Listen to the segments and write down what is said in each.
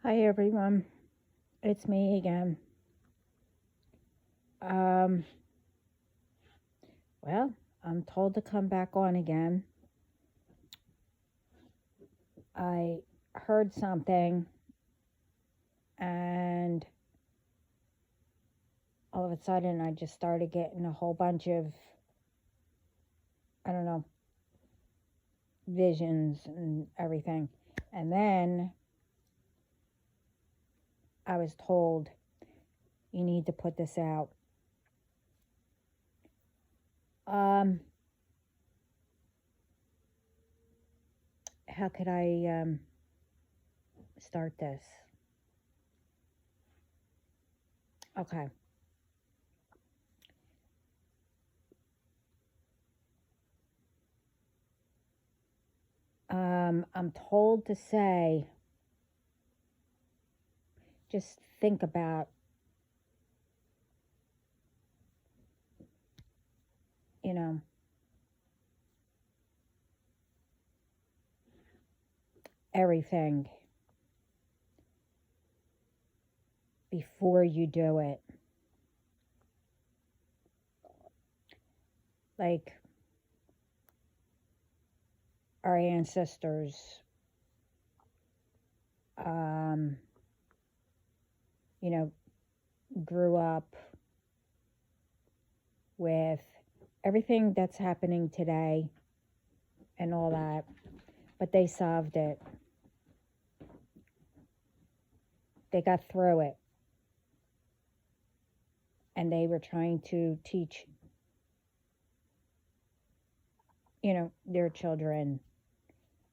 Hi everyone, it's me again. Um, well, I'm told to come back on again. I heard something and all of a sudden I just started getting a whole bunch of, I don't know, visions and everything. And then I was told, you need to put this out. Um, how could I start this? Okay. I'm told to say, just think about, you know, everything before you do it. Like our ancestors, um, you know, grew up with everything that's happening today and all that, but they solved it. They got through it. And they were trying to teach, their children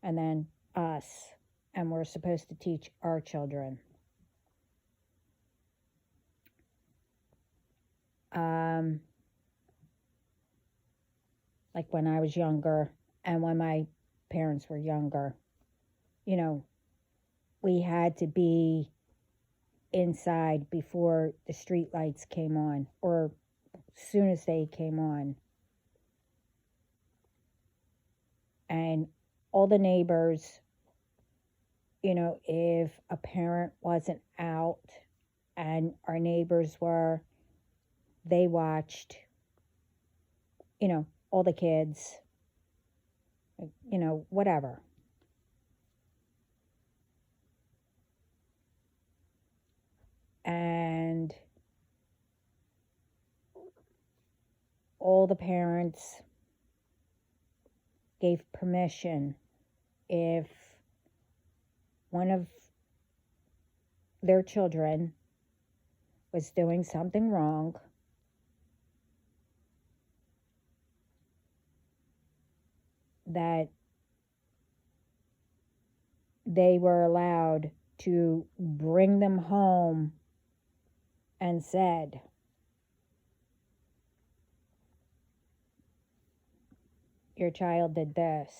and then us. And we're supposed to teach our children. Um, like when I was younger and when my parents were younger, you know, we had to be inside before the street lights came on or as soon as they came on. And all the neighbors, if a parent wasn't out and our neighbors were, they watched, all the kids, whatever. And all the parents gave permission if one of their children was doing something wrong, that they were allowed to bring them home and said, your child did this.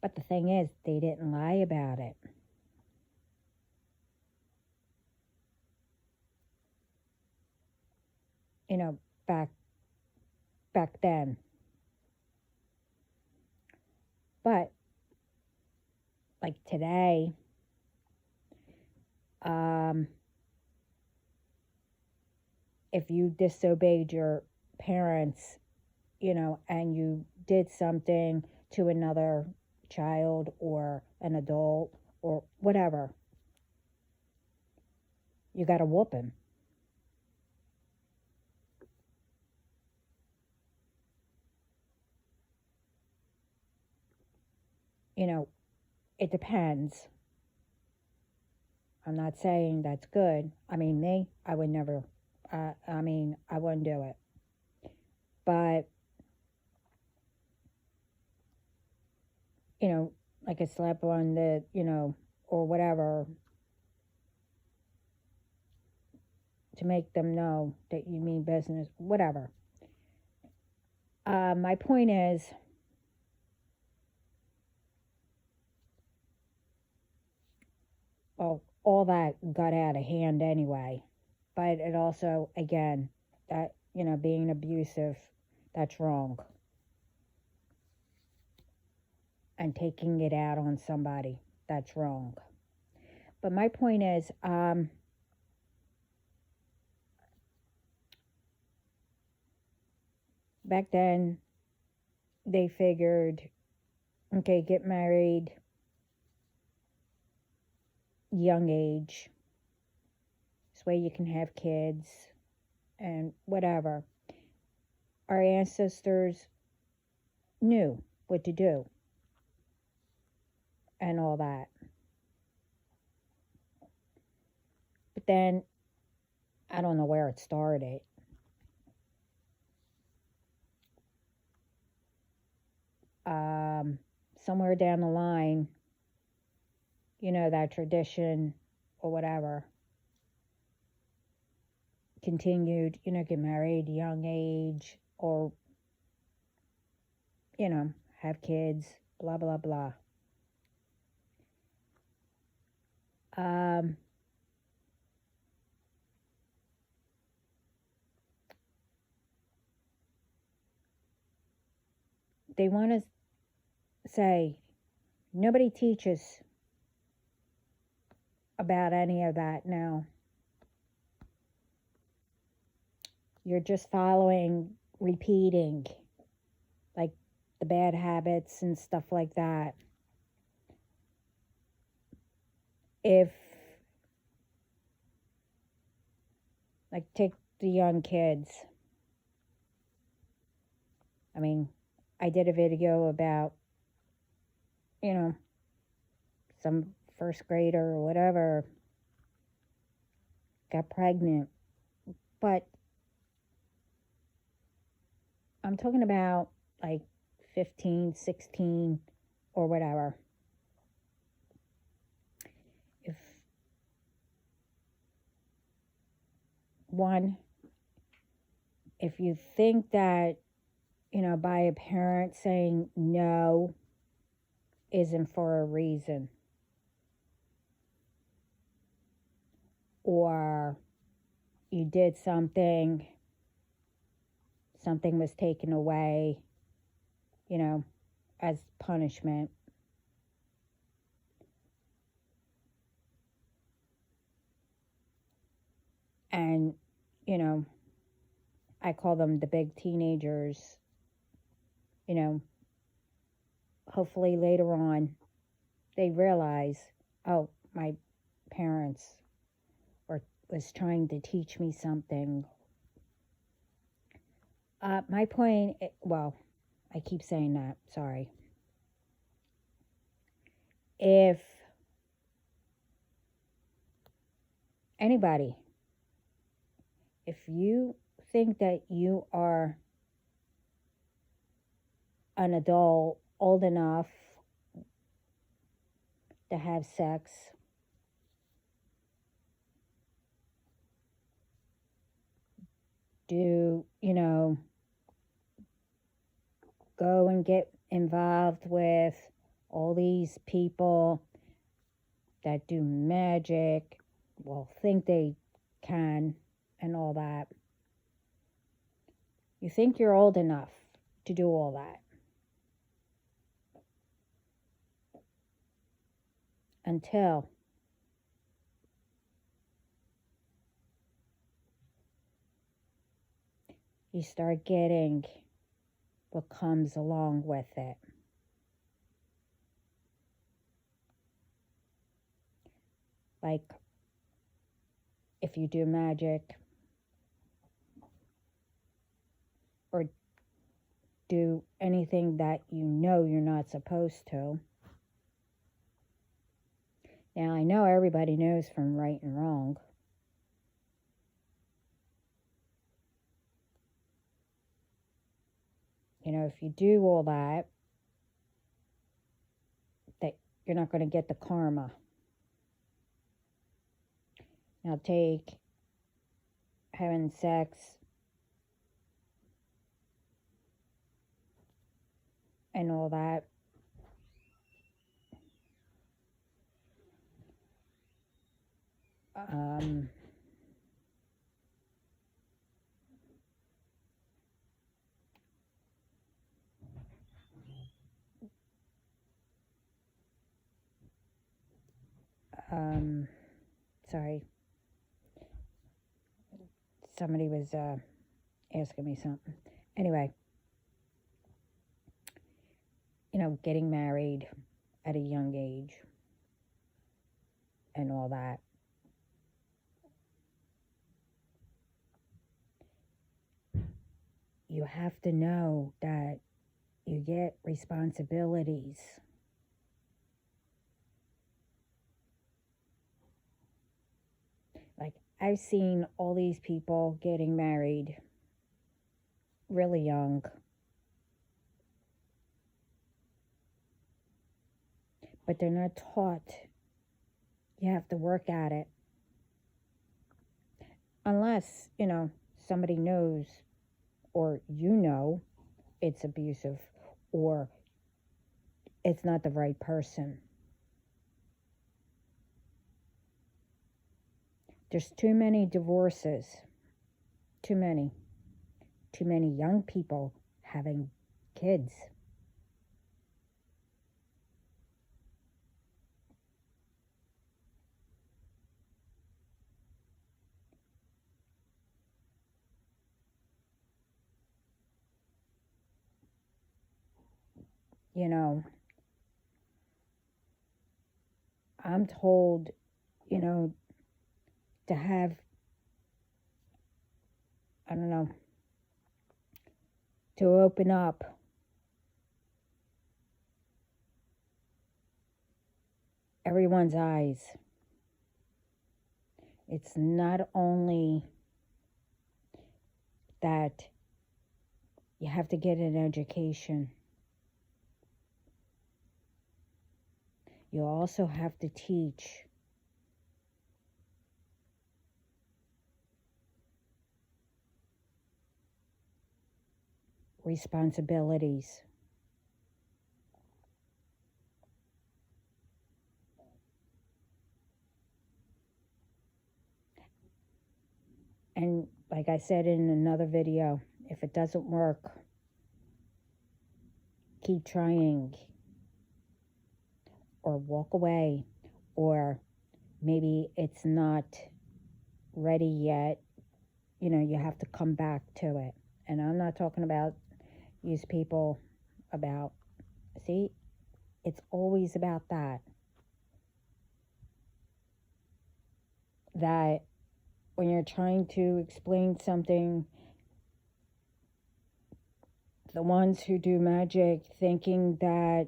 But the thing is, they didn't lie about it. Back then. But like today, if you disobeyed your parents, and you did something to another child or an adult or whatever, you got to whoop him. It depends. I'm not saying that's good. I mean, I would never, I wouldn't do it. But, like a slap on the, or whatever, to make them know that you mean business, whatever. My point is, well, all that got out of hand anyway. But it also, again, that, being abusive, that's wrong. And taking it out on somebody. that's wrong. But my point is, back then they figured, okay, get married young age. This way you can have kids and whatever. Our ancestors knew what to do and all that. But then, I don't know where it started. Somewhere down the line, that tradition or whatever continued, get married young age or, have kids, blah, blah, blah. They want to say nobody teaches about any of that now. You're just following, repeating, like the bad habits and stuff like that. If, like, take the young kids. I mean, I did a video about, some first grader or whatever got pregnant. But I'm talking about like 15, 16 or whatever. If you think that, by a parent saying no isn't for a reason, or you did something was taken away, as punishment. And, I call them the big teenagers, hopefully later on they realize, oh, my parents was trying to teach me something. My point, I keep saying that, sorry. If anybody, if you think that you are an adult old enough to have sex, do, go and get involved with all these people that do magic, think they can and all that. You think you're old enough to do all that. Until you start getting what comes along with it. Like, if you do magic or do anything that you're not supposed to. Now, I know everybody knows from right and wrong. If you do all that you're not going to get the karma. Now, take having sex and all that. Sorry, somebody was asking me something. Anyway, getting married at a young age and all that. You have to know that you get responsibilities. Like, I've seen all these people getting married really young. But they're not taught. You have to work at it. Unless, somebody knows or it's abusive or it's not the right person. There's too many divorces. Too many. Too many young people having kids. I'm told, to have, I don't know, to open up everyone's eyes. It's not only that you have to get an education. You also have to teach. Responsibilities. And like I said in another video, if it doesn't work, keep trying. Or walk away. Or maybe it's not ready yet. You have to come back to it. And I'm not talking about these people see, it's always about that. That when you're trying to explain something, the ones who do magic thinking that,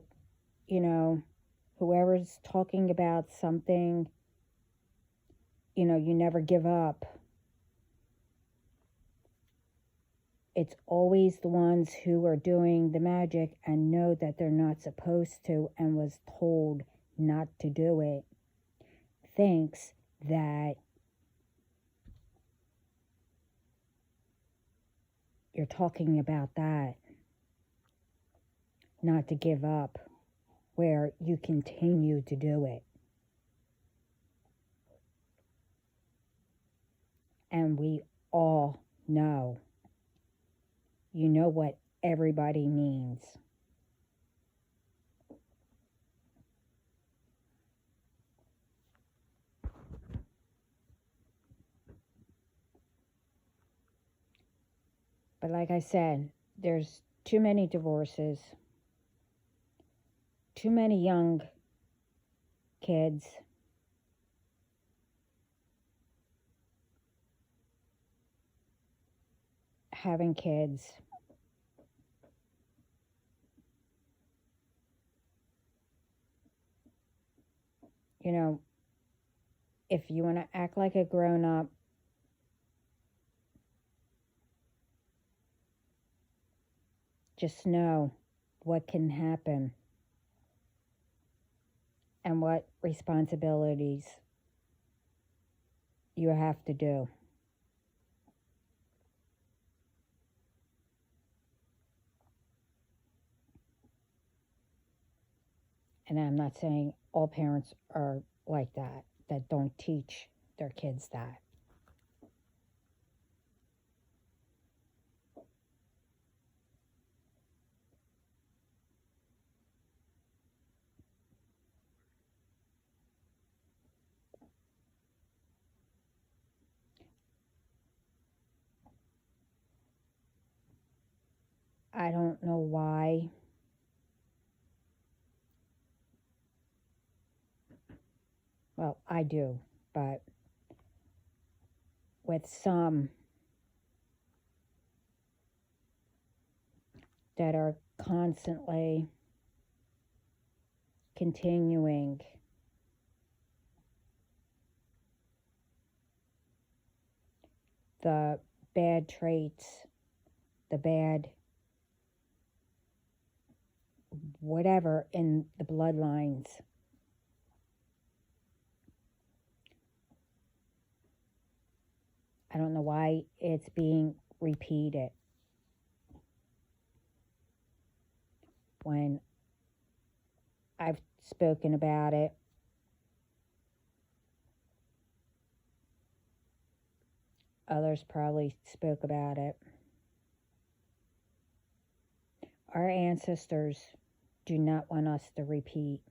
whoever's talking about something, you never give up. It's always the ones who are doing the magic and know that they're not supposed to and was told not to do it, thinks that you're talking about that. Not to give up, where you continue to do it. And we all know. You know what everybody means. But like I said, there's too many divorces, too many young kids, having kids. If you want to act like a grown-up, just know what can happen and what responsibilities you have to do. And I'm not saying all parents are like that don't teach their kids that. I don't know why. Well, I do, but with some that are constantly continuing the bad traits, the bad whatever in the bloodlines. I don't know why it's being repeated. When I've spoken about it, others probably spoke about it. Our ancestors do not want us to repeat.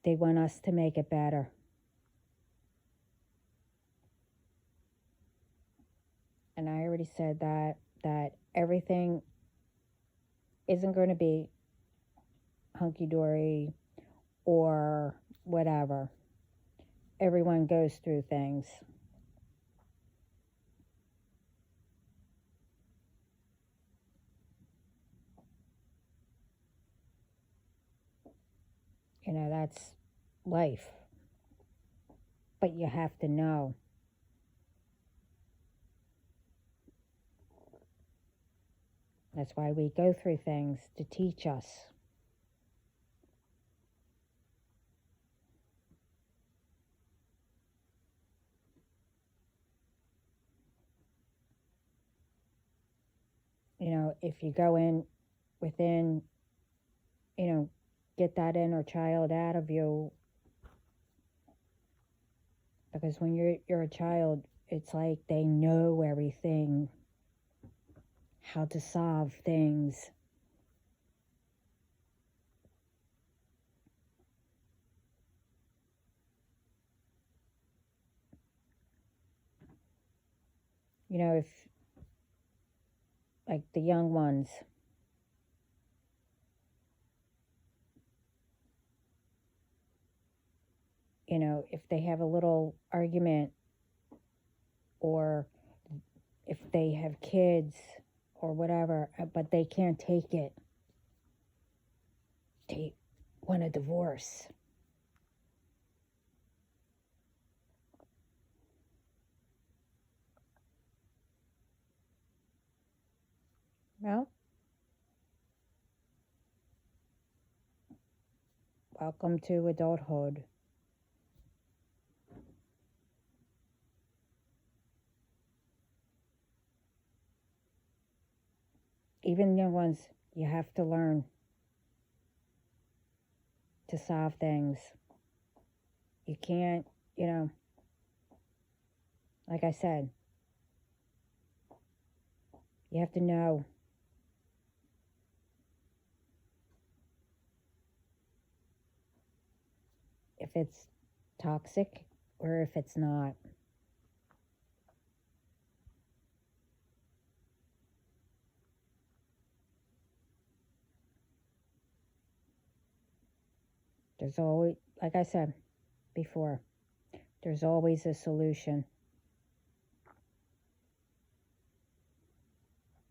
They want us to make it better. And I already said that everything isn't going to be hunky-dory or whatever. Everyone goes through things. You know, that's life. But you have to know. That's why we go through things, to teach us. You know, if you go in within, you know, get that inner child out of you. Because when you're a child, it's like they know everything, how to solve things. You know, if, like the young ones, you know, if they have a little argument, or if they have kids or whatever, but they can't take it, they want a divorce. Well, welcome to adulthood. Even young ones, you have to learn to solve things. You can't, you know, like I said, you have to know if it's toxic or if it's not. There's always, like I said before, there's always a solution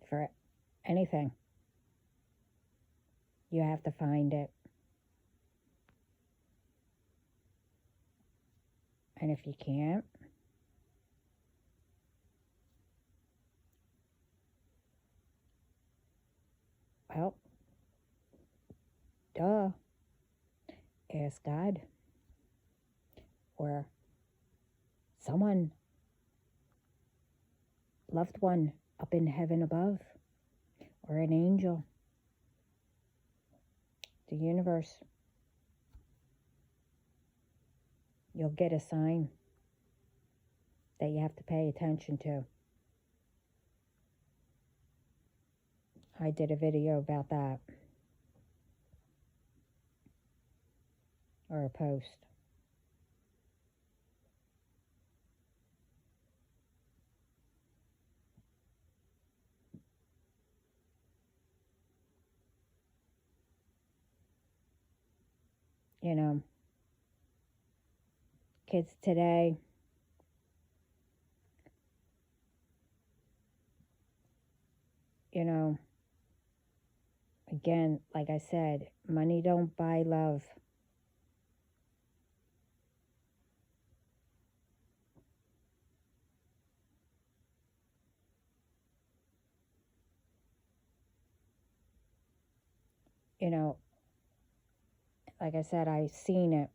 for anything. You have to find it. And if you can't, well, duh, ask God or someone, loved one up in heaven above, or an angel, the universe. You'll get a sign that you have to pay attention to. I did a video about that, or a post. You know, kids today, you know, again, like I said, money don't buy love. You know, like I said, I seen it.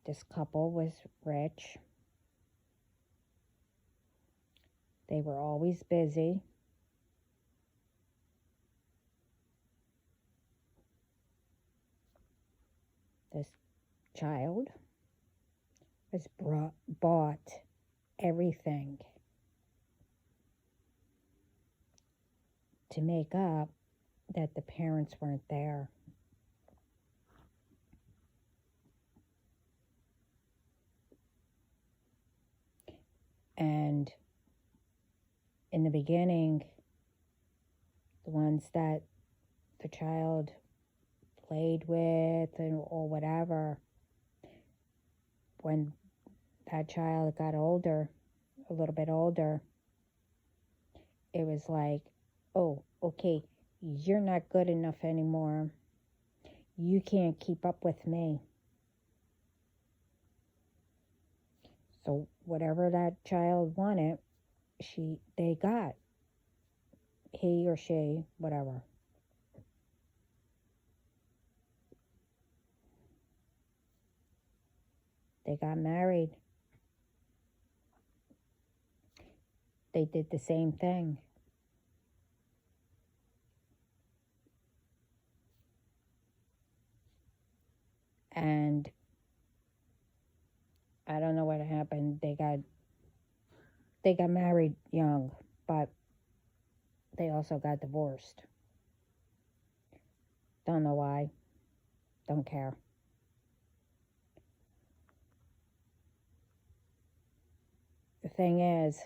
This couple was rich. They were always busy. This child was bought everything to make up that the parents weren't there. And in the beginning, the ones that the child played with or whatever, when that child got older, a little bit older, it was like, oh, okay, you're not good enough anymore. You can't keep up with me. So whatever that child wanted, they got. He or she, whatever. They got married. They did the same thing. And I don't know what happened. They got married young, but they also got divorced. Don't know why. Don't care. The thing is,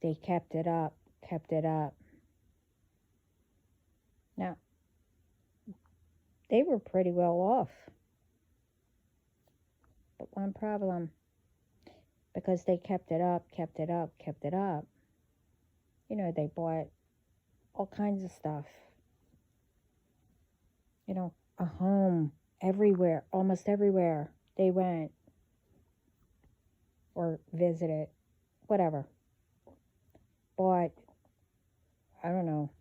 they kept it up. Now, they were pretty well off. But one problem, because they kept it up, you know, they bought all kinds of stuff. You know, a home everywhere, almost everywhere they went or visited, whatever. Bought, I don't know,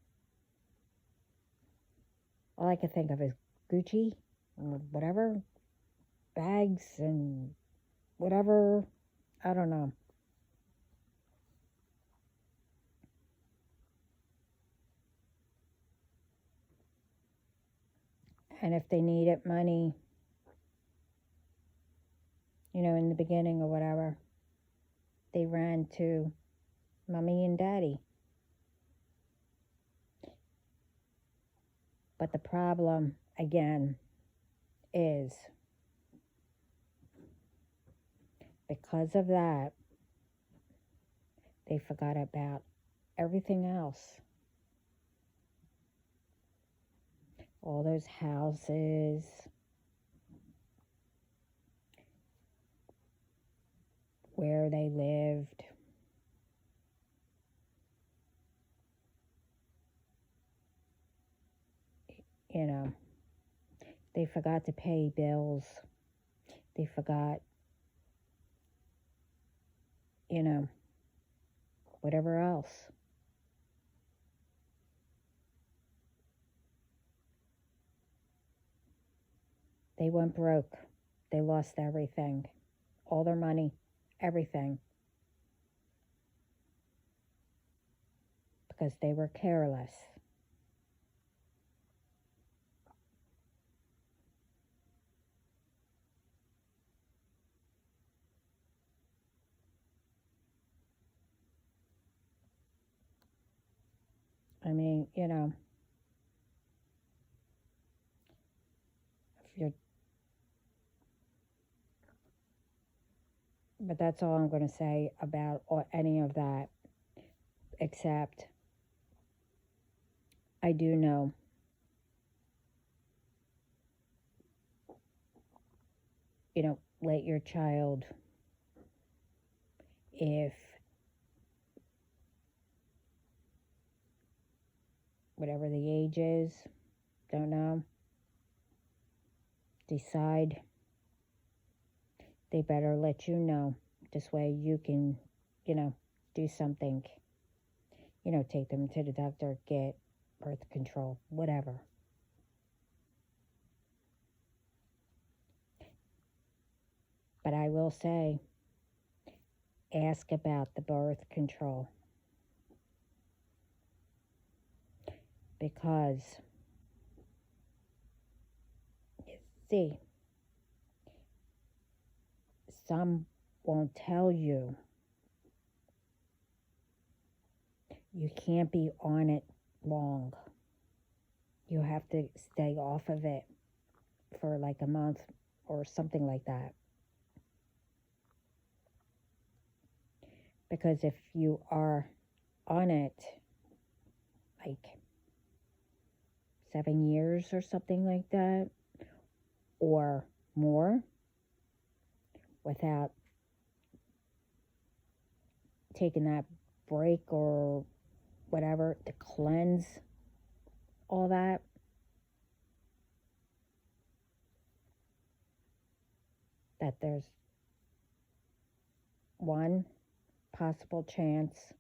all I can think of is Gucci or whatever, bags and whatever, I don't know. And if they needed money, you know, in the beginning or whatever, they ran to mommy and daddy. But the problem, again, is because of that, they forgot about everything else. All those houses, where they lived, you know, they forgot to pay bills. They forgot, you know, whatever else. They went broke. They lost everything, all their money, everything, because they were careless. I mean, you know, if you're, but that's all I'm going to say about any of that, except I do know, let your child, if whatever the age is, don't know, decide, they better let you know. This way you can, do something, take them to the doctor, get birth control, whatever. But I will say, ask about the birth control. Because, you see, some won't tell you. You can't be on it long. You have to stay off of it for like a month or something like that. Because if you are on it like 7 years or something like that, or more, without taking that break or whatever to cleanse all that, that there's one possible chance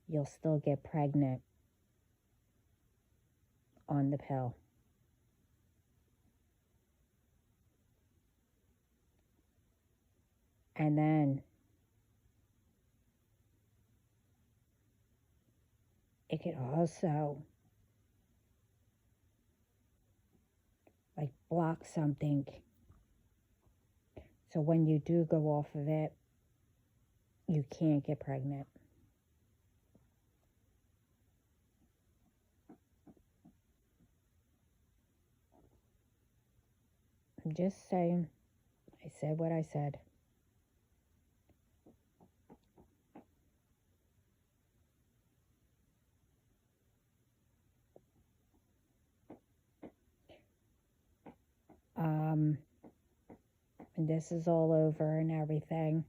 you'll still get pregnant on the pill. And then it could also like block something. So when you do go off of it, you can't get pregnant. I'm just saying, I said what I said. And this is all over and everything.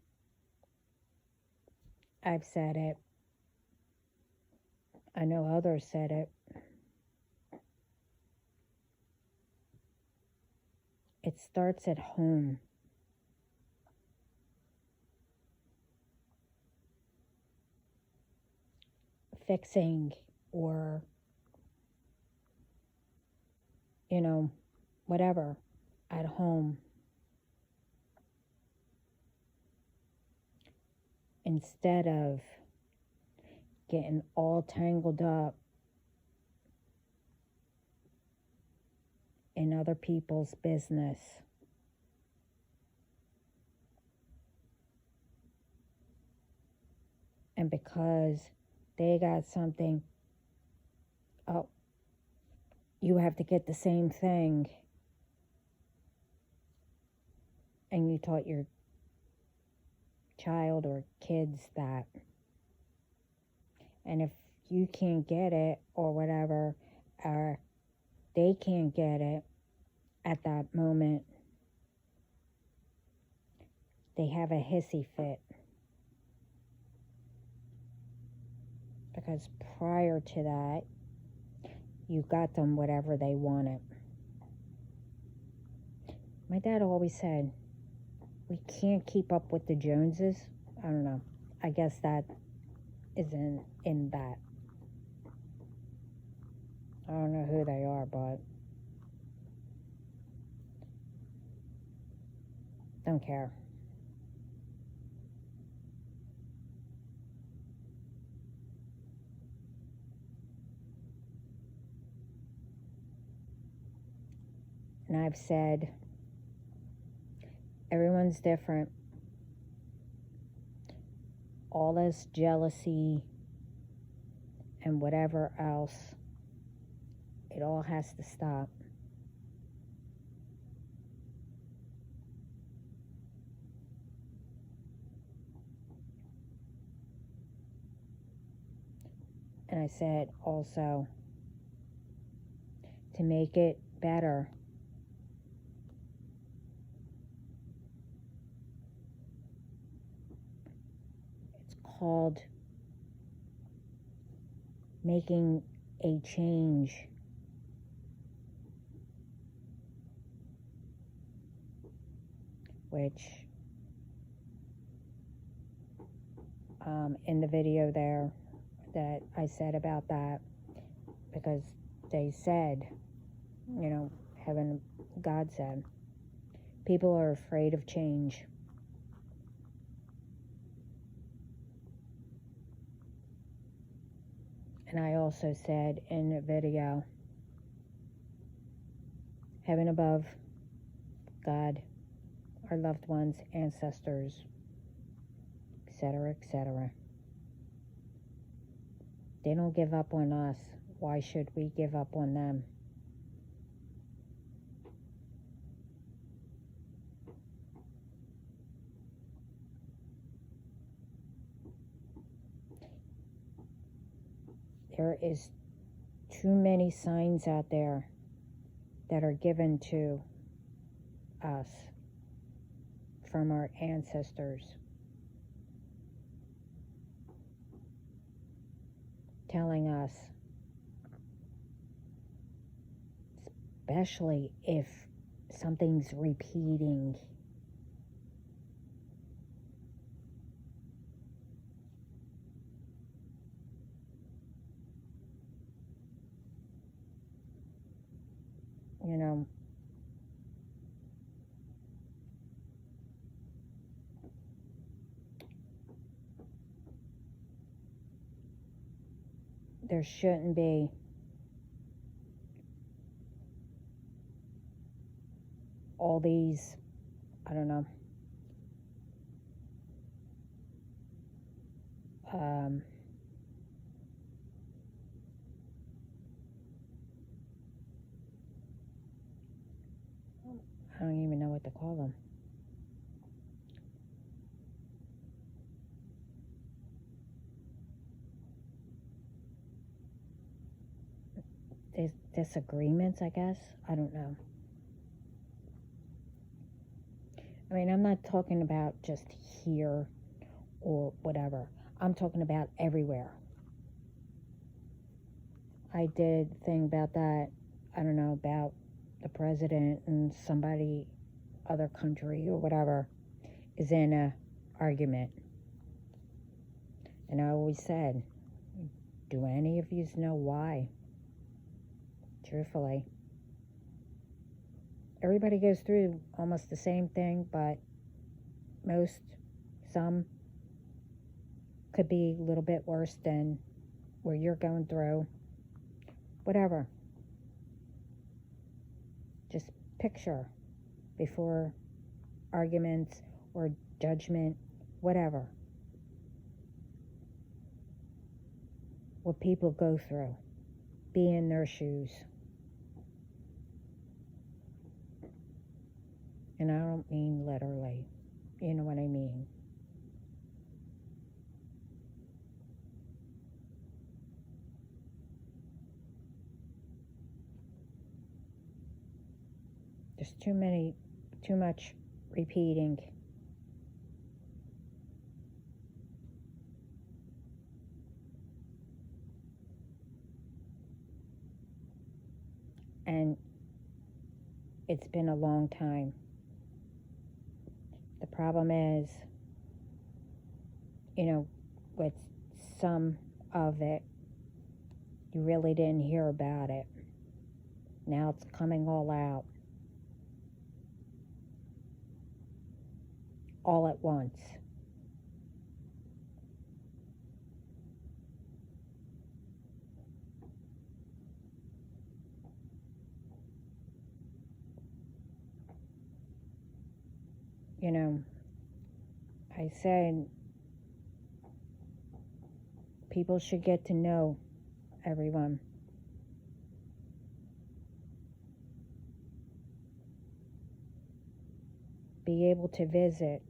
I've said it. I know others said it. It starts at home. Fixing or, whatever at home. Instead of getting all tangled up in other people's business. And because they got something, oh, you have to get the same thing. And you taught your child or kids that. And if you can't get it or whatever, or they can't get it at that moment, they have a hissy fit. Because prior to that, you got them whatever they wanted. My dad always said, we can't keep up with the Joneses. I don't know. I guess that isn't in that. I don't know who they are, but don't care. And I've said, everyone's different. All this jealousy and whatever else, it all has to stop. And I said also, to make it better, it's called making a change. Which, in the video there that I said about that, because they said, God said, people are afraid of change. And I also said in the video, heaven above, God, our loved ones, ancestors, etc., etc. They don't give up on us. Why should we give up on them? There is too many signs out there that are given to us from our ancestors, telling us, especially if something's repeating, there shouldn't be all these, I don't know, I don't even know what to call them. Disagreements, I guess. I don't know. I mean, I'm not talking about just here or whatever. I'm talking about everywhere. I did a thing about that, I don't know, about the president and somebody, other country or whatever, is in a argument. And I always said, do any of you know why? Truthfully. Everybody goes through almost the same thing, but some could be a little bit worse than where you're going through. Whatever. Just picture before arguments or judgment, whatever, what people go through. Be in their shoes. And I don't mean literally. You know what I mean. There's too much repeating. And it's been a long time. The problem is, with some of it, you really didn't hear about it. Now it's coming all out. All at once. I said people should get to know everyone. Be able to visit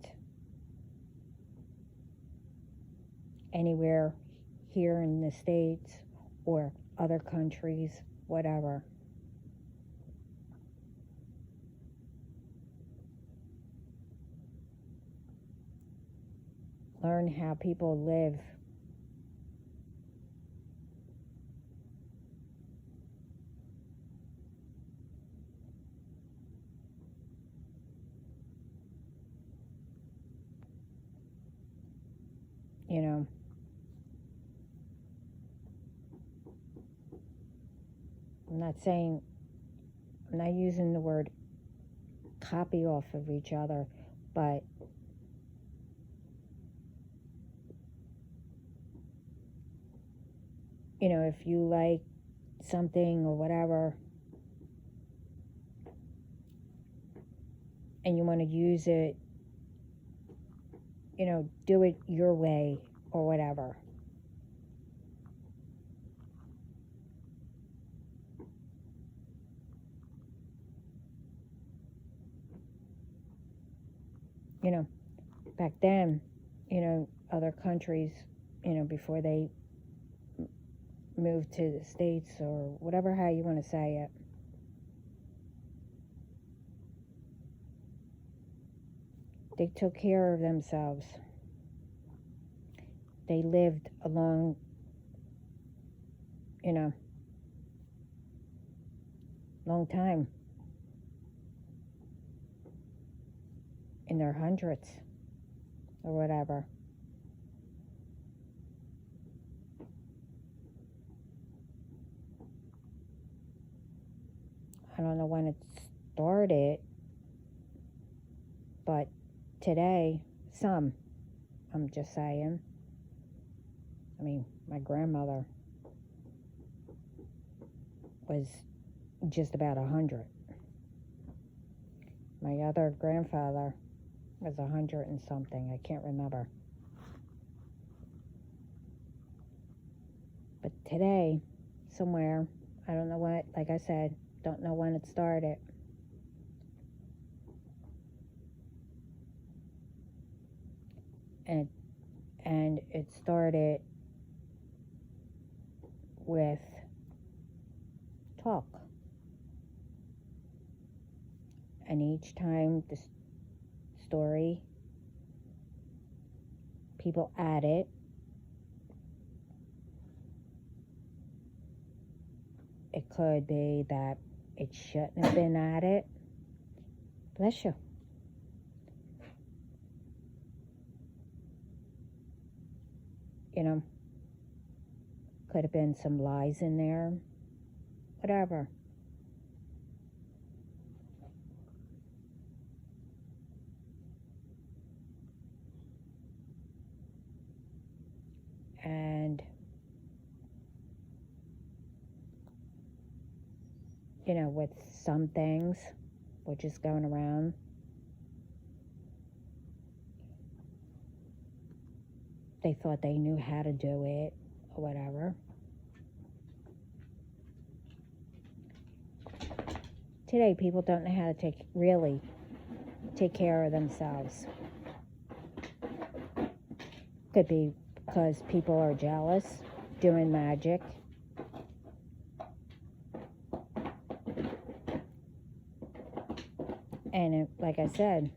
anywhere here in the States or other countries, whatever. Learn how people live. You know, I'm not using the word copy off of each other, but you know, if you like something or whatever and you want to use it, you know, do it your way or whatever. You know, back then, you know, other countries, you know, before they moved to the States or whatever, how you want to say it, they took care of themselves. They lived a long, you know, long time, in their hundreds or whatever. I don't know when it started, but today, I'm just saying. I mean, my grandmother was just about 100. My other grandfather was 100 and something. I can't remember. But today, somewhere, I don't know what, like I said, don't know when it started. And it started with talk. And each time the story, people add it. It could be that it shouldn't have been added. Bless you. You know, could have been some lies in there. Whatever. And, you know, with some things, which is going around, they thought they knew how to do it or whatever. Today, people don't know how to really take care of themselves. Could be because people are jealous, doing magic. And like I said,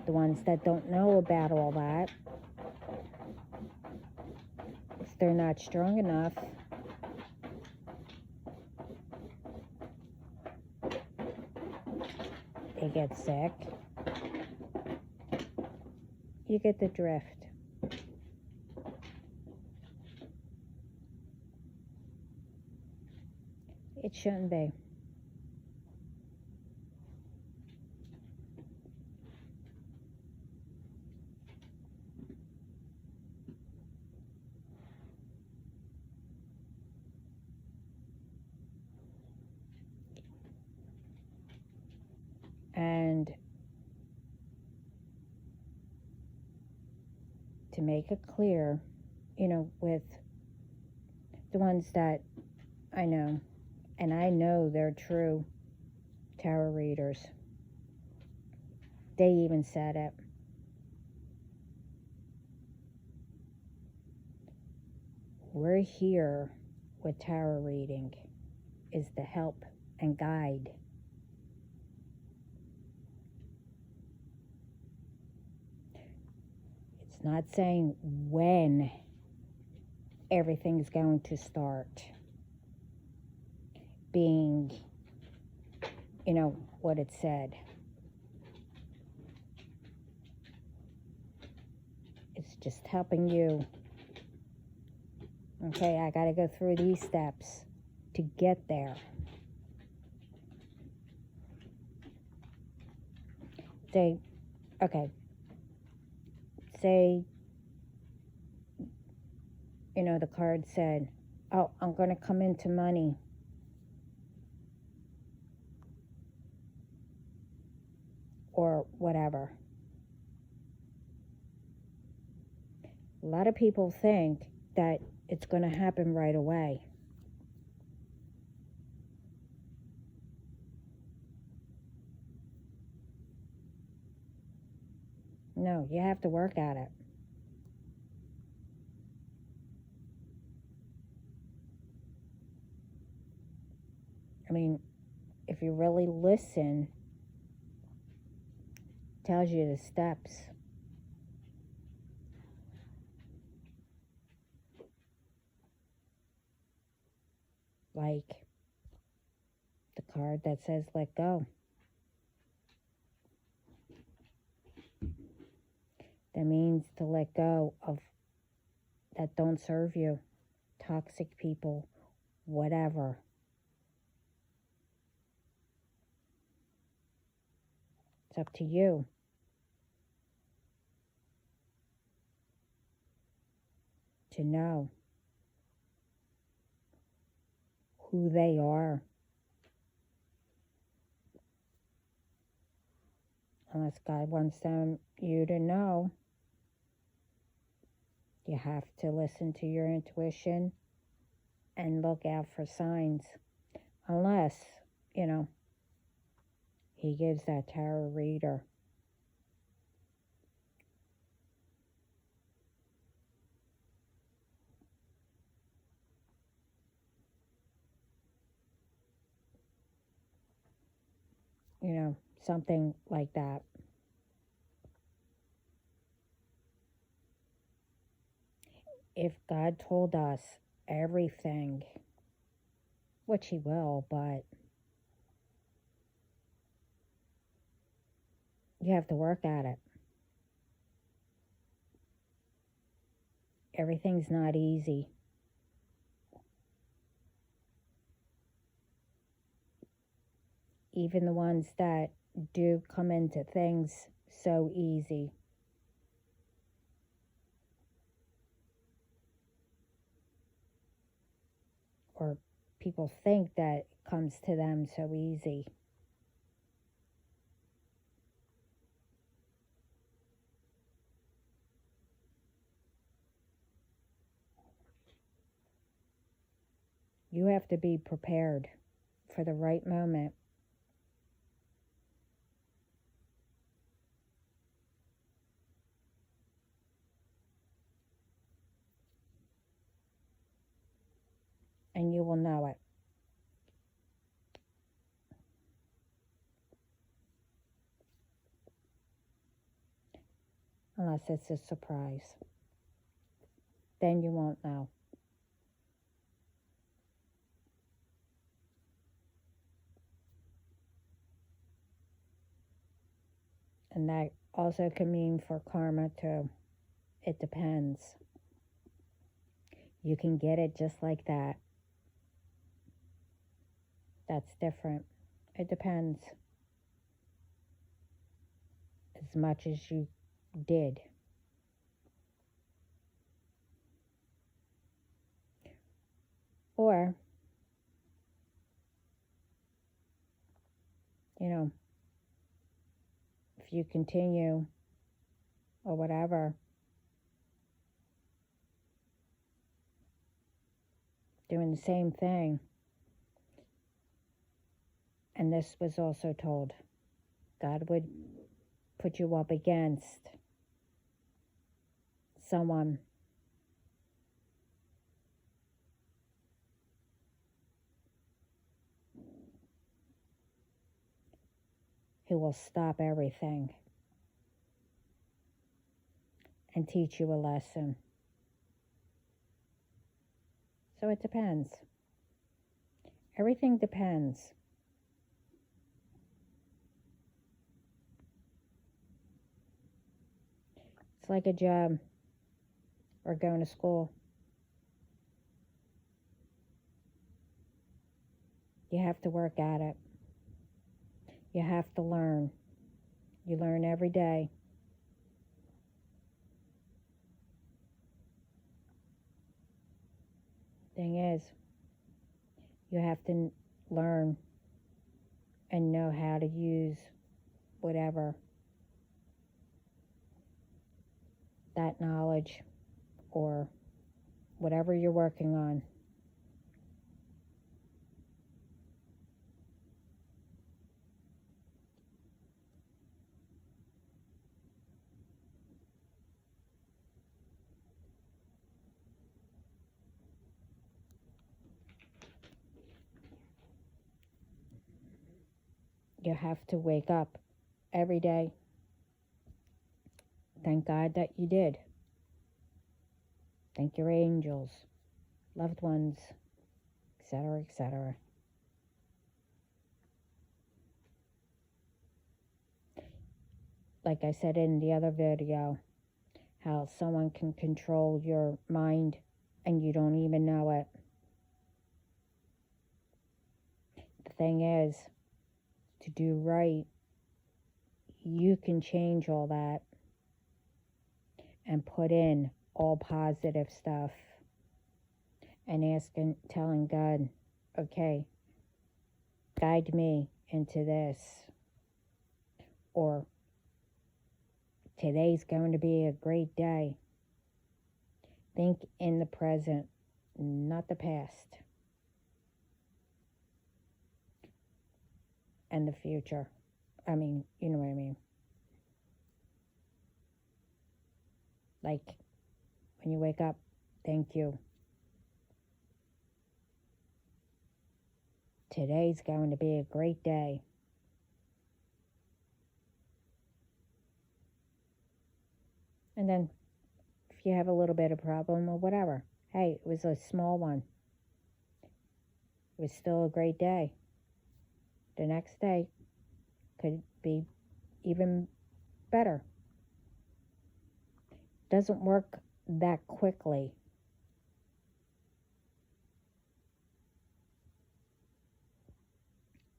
the ones that don't know about all that, if they're not strong enough, they get sick. You get the drift. It shouldn't be. And to make it clear, you know, with the ones that I know, and I know they're true tarot readers, they even said it. we're here with tarot reading is to help and guide. It's not saying when everything's going to start being, what it said. It's just helping you. Okay, I got to go through these steps to get there. Say, the card said, oh, I'm going to come into money. Or whatever. A lot of people think that it's going to happen right away. No, you have to work at it. I mean, if you really listen, it tells you the steps. Like the card that says let go. That means to let go of that don't serve you, toxic people, whatever. It's up to you. To know who they are. Unless God wants you to know, you have to listen to your intuition and look out for signs. Unless, he gives that tarot reader. Something like that. If God told us everything, which he will, but you have to work at it. Everything's not easy. Even the ones that do come into things so easy. Or people think that it comes to them so easy. You have to be prepared for the right moment. And you will know it. Unless it's a surprise. Then you won't know. And that also can mean for karma too. It depends. You can get it just like that. That's different. It depends. As much as you did. Or, if you continue or whatever, doing the same thing. And this was also told. God would put you up against someone who will stop everything and teach you a lesson. So it depends. Everything depends. It's like a job or going to school. You have to work at it. You have to learn. You learn every day. Thing is, you have to learn and know how to use whatever that knowledge or whatever you're working on. You have to wake up every day. Thank God that you did. Thank your angels, loved ones, etc., etc. Like I said in the other video, how someone can control your mind and you don't even know it. The thing is, to do right, you can change all that and put in all positive stuff and telling God, okay, guide me into this, or today's going to be a great day. Think in the present, not the past and the future. I mean, you know what I mean. Like, when you wake up, thank you. Today's going to be a great day. And then, if you have a little bit of problem or whatever, hey, it was a small one. It was still a great day. The next day could be even better. Doesn't work that quickly.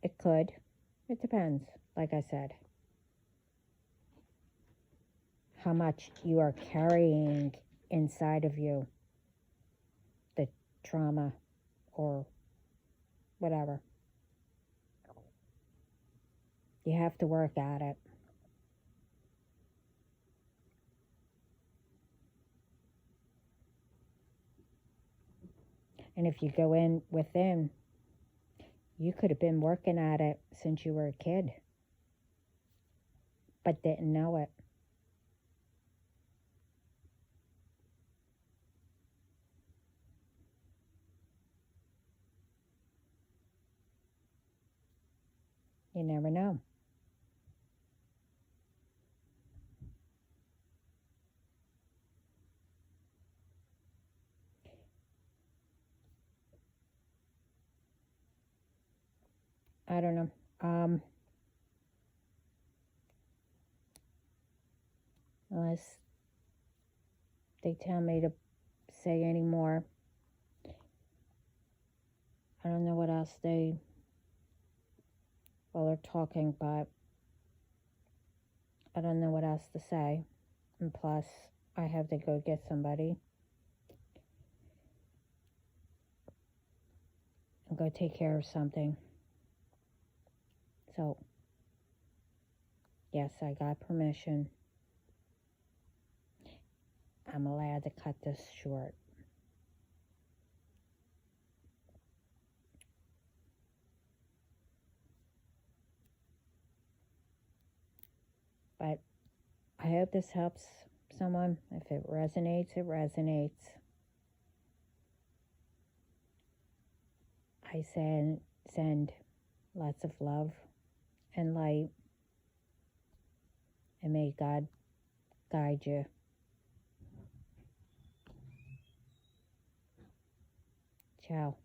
It could. It depends, like I said. How much you are carrying inside of you. The trauma or whatever. You have to work at it. And if you go in within, you could have been working at it since you were a kid, but didn't know it. You never know. I don't know. Unless they tell me to say any more. I don't know what else they're talking, but I don't know what else to say. And plus, I have to go get somebody and go take care of something. So, yes, I got permission. I'm allowed to cut this short. But I hope this helps someone. If it resonates, it resonates. I send lots of love and light may God guide you. Ciao.